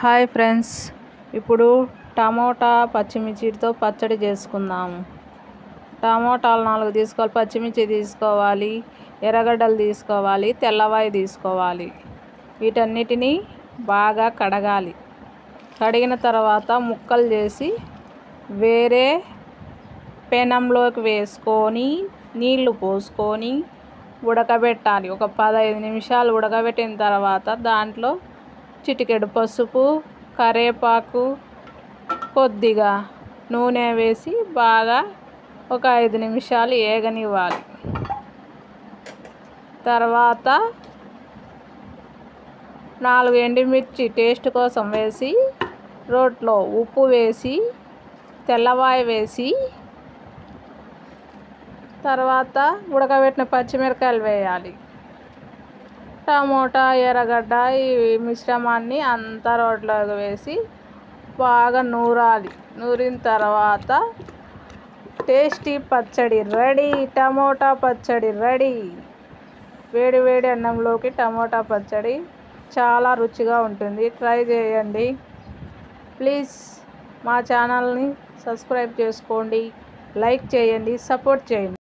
Hi friends, ఇప్పుడు tomato పచ్చిమిర్చితో పచ్చడి చేసుకుందాము. టమోటాలు 4 తీసుకోవాలి, పచ్చిమిర్చి తీసుకోవాలి, ఎర్రగడ్డలు తీసుకోవాలి, తెల్లవాయి తీసుకోవాలి. వీటన్నిటిని బాగా కడగాలి. కడిగిన తర్వాత ముక్కలు చేసి వేరే పెనంలోకి వేసుకొని నీళ్లు పోసుకొని ఉడకబెట్టాలి. ఒక 15 నిమిషాలు ఉడకబెట్టిన తర్వాత దాంట్లో చిటికెడు పసుపు, కరివేపాకు, కొద్దిగా నూనె వేసి బాగా ఒక 5 నిమిషాలు ఏగనివ్వాలి. తర్వాత 4 ఎండుమిర్చి టేస్ట్ కోసం వేసి, రోట్లో ఉప్పు వేసి, తెల్లవాయి వేసి, తర్వాత ఉడకబెట్టిన పచ్చిమిరపకాయలు వేయాలి. టమోటా, ఎర్రగడ్డ ఈ మిశ్రమాన్ని అంతా రోట్లోకి వేసి బాగా నూరాలి. నూరిన తర్వాత టేస్టీ పచ్చడి రెడీ. టమోటా పచ్చడి రెడీ. వేడి వేడి అన్నంలోకి టమోటా పచ్చడి చాలా రుచిగా ఉంటుంది. ట్రై చేయండి. ప్లీజ్ మా ఛానల్ని సబ్స్క్రైబ్ చేసుకోండి, లైక్ చేయండి, సపోర్ట్ చేయండి.